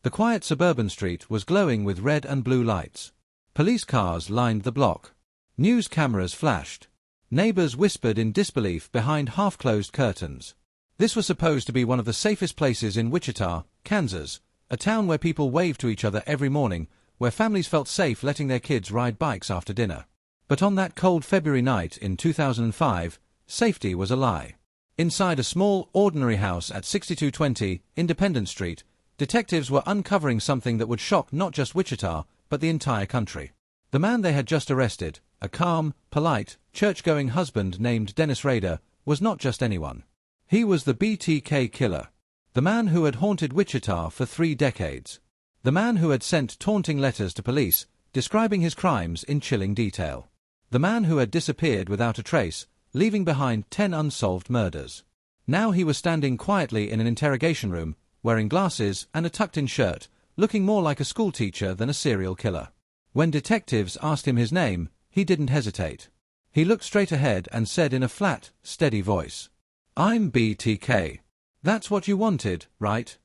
The quiet suburban street was glowing with red and blue lights. Police cars lined the block. News cameras flashed. Neighbors whispered in disbelief behind half-closed curtains. This was supposed to be one of the safest places in Wichita, Kansas, a town where people waved to each other every morning, where families felt safe letting their kids ride bikes after dinner. But on that cold February night in 2005, safety was a lie. Inside a small, ordinary house at 6220 Independence Street, detectives were uncovering something that would shock not just Wichita, but the entire country. The man they had just arrested, a calm, polite, church-going husband named Dennis Rader, was not just anyone. He was the BTK Killer. The man who had haunted Wichita for 3 decades. The man who had sent taunting letters to police, describing his crimes in chilling detail. The man who had disappeared without a trace, leaving behind 10 unsolved murders. Now he was standing quietly in an interrogation room, wearing glasses and a tucked-in shirt, looking more like a schoolteacher than a serial killer. When detectives asked him his name, he didn't hesitate. He looked straight ahead and said in a flat, steady voice, "I'm BTK. That's what you wanted, right?"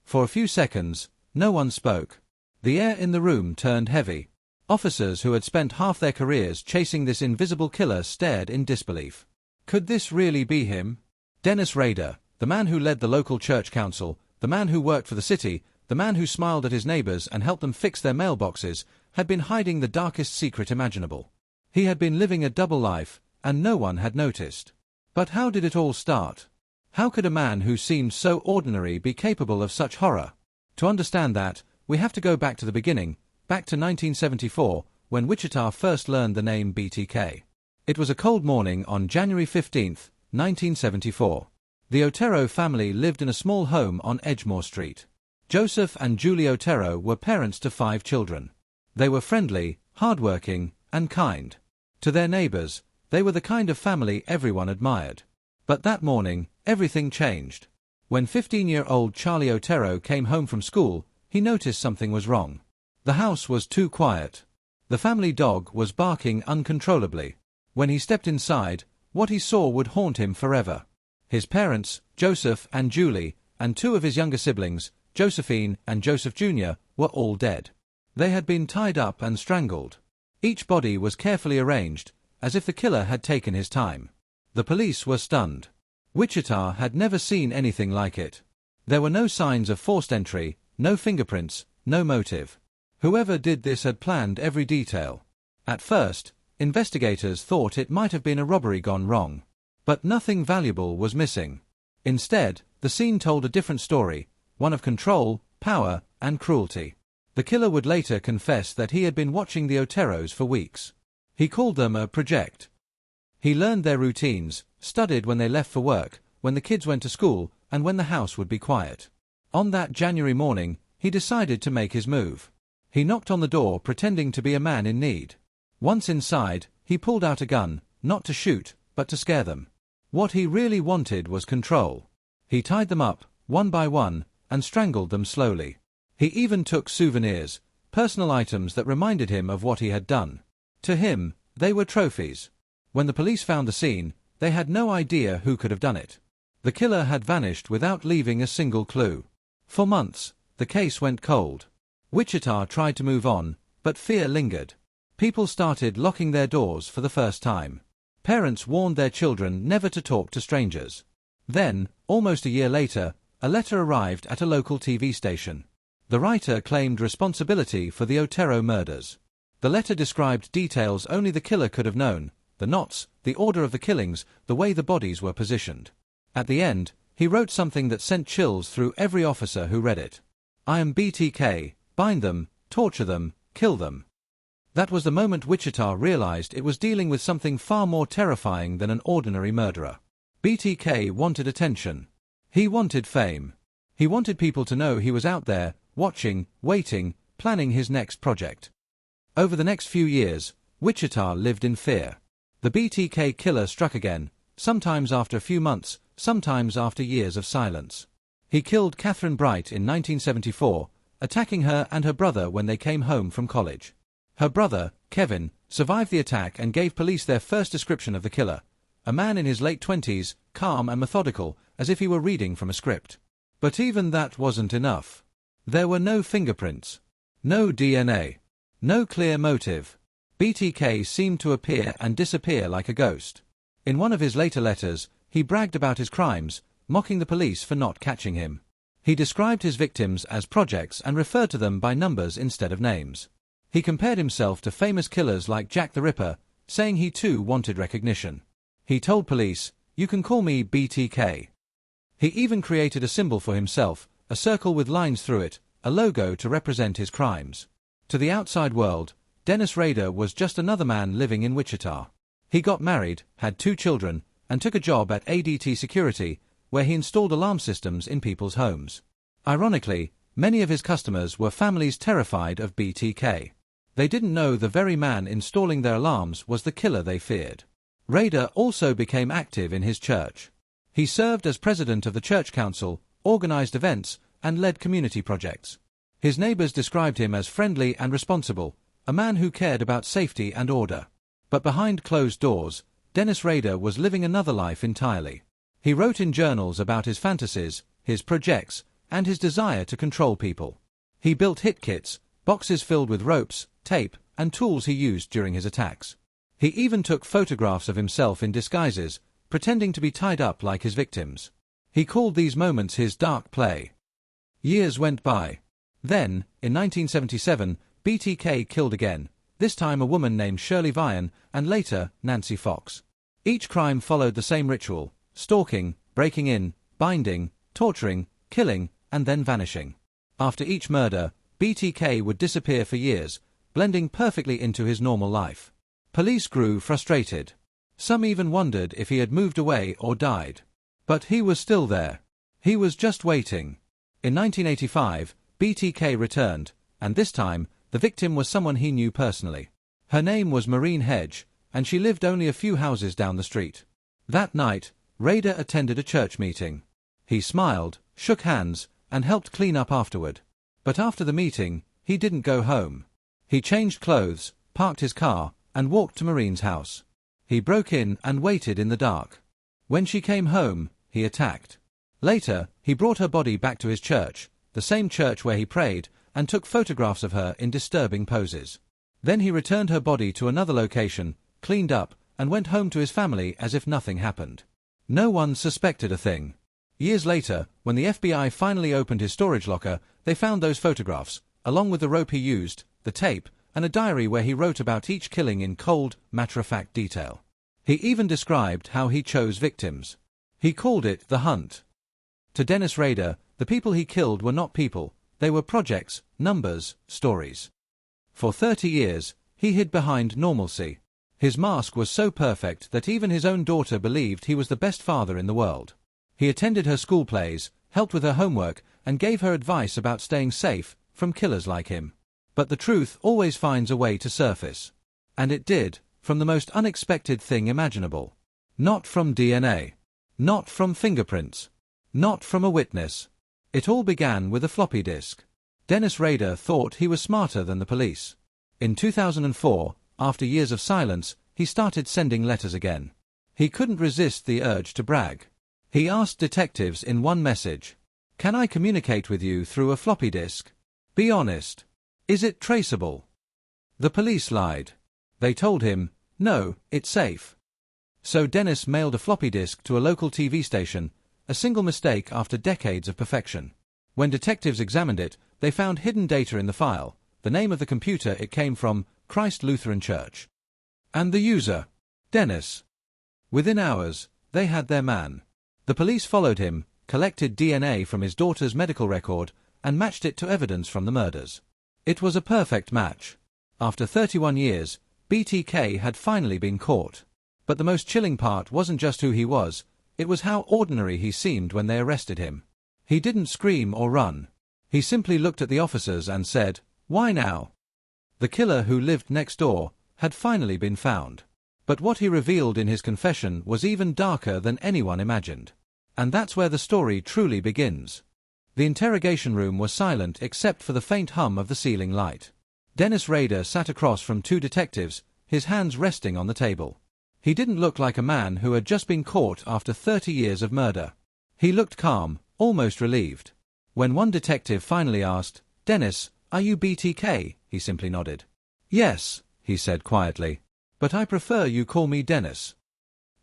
For a few seconds, no one spoke. The air in the room turned heavy. Officers who had spent half their careers chasing this invisible killer stared in disbelief. Could this really be him? Dennis Rader, the man who led the local church council, the man who worked for the city, the man who smiled at his neighbors and helped them fix their mailboxes, had been hiding the darkest secret imaginable. He had been living a double life, and no one had noticed. But how did it all start? How could a man who seemed so ordinary be capable of such horror? To understand that, we have to go back to the beginning, back to 1974, when Wichita first learned the name BTK. It was a cold morning on January 15, 1974. The Otero family lived in a small home on Edgemore Street. Joseph and Julie Otero were parents to 5 children. They were friendly, hardworking, and kind. To their neighbors, they were the kind of family everyone admired. But that morning, everything changed. When 15-year-old Charlie Otero came home from school, he noticed something was wrong. The house was too quiet. The family dog was barking uncontrollably. When he stepped inside, what he saw would haunt him forever. His parents, Joseph and Julie, and 2 of his younger siblings, Josephine and Joseph Jr., were all dead. They had been tied up and strangled. Each body was carefully arranged, as if the killer had taken his time. The police were stunned. Wichita had never seen anything like it. There were no signs of forced entry, no fingerprints, no motive. Whoever did this had planned every detail. At first, investigators thought it might have been a robbery gone wrong. But nothing valuable was missing. Instead, the scene told a different story, one of control, power, and cruelty. The killer would later confess that he had been watching the Oteros for weeks. He called them a project. He learned their routines, studied when they left for work, when the kids went to school, and when the house would be quiet. On that January morning, he decided to make his move. He knocked on the door pretending to be a man in need. Once inside, he pulled out a gun, not to shoot, but to scare them. What he really wanted was control. He tied them up, one by one, and strangled them slowly. He even took souvenirs, personal items that reminded him of what he had done. To him, they were trophies. When the police found the scene, they had no idea who could have done it. The killer had vanished without leaving a single clue. For months, the case went cold. Wichita tried to move on, but fear lingered. People started locking their doors for the first time. Parents warned their children never to talk to strangers. Then, almost a year later, a letter arrived at a local TV station. The writer claimed responsibility for the Otero murders. The letter described details only the killer could have known: the knots, the order of the killings, the way the bodies were positioned. At the end, he wrote something that sent chills through every officer who read it. "I am BTK, bind them, torture them, kill them." That was the moment Wichita realized it was dealing with something far more terrifying than an ordinary murderer. BTK wanted attention. He wanted fame. He wanted people to know he was out there, watching, waiting, planning his next project. Over the next few years, Wichita lived in fear. The BTK killer struck again, sometimes after a few months, sometimes after years of silence. He killed Catherine Bright in 1974, attacking her and her brother when they came home from college. Her brother, Kevin, survived the attack and gave police their first description of the killer: a man in his late 20s, calm and methodical, as if he were reading from a script. But even that wasn't enough. There were no fingerprints. No DNA. No clear motive. BTK seemed to appear and disappear like a ghost. In one of his later letters, he bragged about his crimes, mocking the police for not catching him. He described his victims as projects and referred to them by numbers instead of names. He compared himself to famous killers like Jack the Ripper, saying he too wanted recognition. He told police, "You can call me BTK." He even created a symbol for himself, a circle with lines through it, a logo to represent his crimes. To the outside world, Dennis Rader was just another man living in Wichita. He got married, had 2 children, and took a job at ADT Security, where he installed alarm systems in people's homes. Ironically, many of his customers were families terrified of BTK. They didn't know the very man installing their alarms was the killer they feared. Rader also became active in his church. He served as president of the church council, organized events, and led community projects. His neighbors described him as friendly and responsible, a man who cared about safety and order. But behind closed doors, Dennis Rader was living another life entirely. He wrote in journals about his fantasies, his projects, and his desire to control people. He built hit kits, boxes filled with ropes, tape, and tools he used during his attacks. He even took photographs of himself in disguises, pretending to be tied up like his victims. He called these moments his dark play. Years went by. Then, in 1977, BTK killed again, this time a woman named Shirley Vian, and later, Nancy Fox. Each crime followed the same ritual: stalking, breaking in, binding, torturing, killing, and then vanishing. After each murder, BTK would disappear for years, blending perfectly into his normal life. Police grew frustrated. Some even wondered if he had moved away or died. But he was still there. He was just waiting. In 1985, BTK returned, and this time, the victim was someone he knew personally. Her name was Maureen Hedge, and she lived only a few houses down the street. That night, Rader attended a church meeting. He smiled, shook hands, and helped clean up afterward. But after the meeting, he didn't go home. He changed clothes, parked his car, and walked to Maureen's house. He broke in and waited in the dark. When she came home, he attacked. Later, he brought her body back to his church, the same church where he prayed, and took photographs of her in disturbing poses. Then he returned her body to another location, cleaned up, and went home to his family as if nothing happened. No one suspected a thing. Years later, when the FBI finally opened his storage locker, they found those photographs, along with the rope he used, the tape, and a diary where he wrote about each killing in cold, matter-of-fact detail. He even described how he chose victims. He called it the hunt. To Dennis Rader, the people he killed were not people, they were projects, numbers, stories. For 30 years, he hid behind normalcy. His mask was so perfect that even his own daughter believed he was the best father in the world. He attended her school plays, helped with her homework, and gave her advice about staying safe from killers like him. But the truth always finds a way to surface. And it did, from the most unexpected thing imaginable. Not from DNA. Not from fingerprints. Not from a witness. It all began with a floppy disk. Dennis Rader thought he was smarter than the police. In 2004, after years of silence, he started sending letters again. He couldn't resist the urge to brag. He asked detectives in one message, "Can I communicate with you through a floppy disk? Be honest. Is it traceable?" The police lied. They told him, "No, it's safe." So Dennis mailed a floppy disk to a local TV station, a single mistake after decades of perfection. When detectives examined it, they found hidden data in the file, the name of the computer it came from, Christ Lutheran Church. And the user, Dennis. Within hours, they had their man. The police followed him, collected DNA from his daughter's medical record, and matched it to evidence from the murders. It was a perfect match. After 31 years, BTK had finally been caught. But the most chilling part wasn't just who he was, it was how ordinary he seemed when they arrested him. He didn't scream or run. He simply looked at the officers and said, "Why now?" The killer who lived next door had finally been found. But what he revealed in his confession was even darker than anyone imagined. And that's where the story truly begins. The interrogation room was silent except for the faint hum of the ceiling light. Dennis Rader sat across from 2 detectives, his hands resting on the table. He didn't look like a man who had just been caught after 30 years of murder. He looked calm, almost relieved. When one detective finally asked, "Dennis, are you BTK?" he simply nodded. "Yes," he said quietly. "But I prefer you call me Dennis."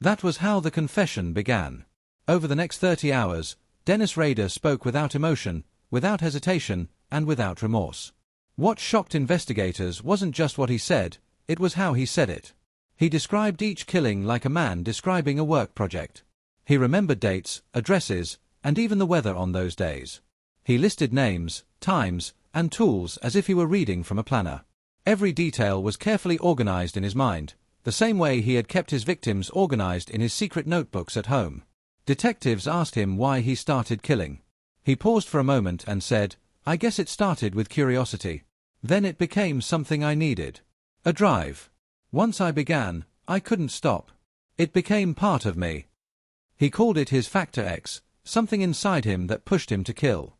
That was how the confession began. Over the next 30 hours, Dennis Rader spoke without emotion, without hesitation, and without remorse. What shocked investigators wasn't just what he said, it was how he said it. He described each killing like a man describing a work project. He remembered dates, addresses, and even the weather on those days. He listed names, times, and tools as if he were reading from a planner. Every detail was carefully organized in his mind, the same way he had kept his victims organized in his secret notebooks at home. Detectives asked him why he started killing. He paused for a moment and said, "I guess it started with curiosity. Then it became something I needed. A drive. Once I began, I couldn't stop. It became part of me." He called it his Factor X, something inside him that pushed him to kill.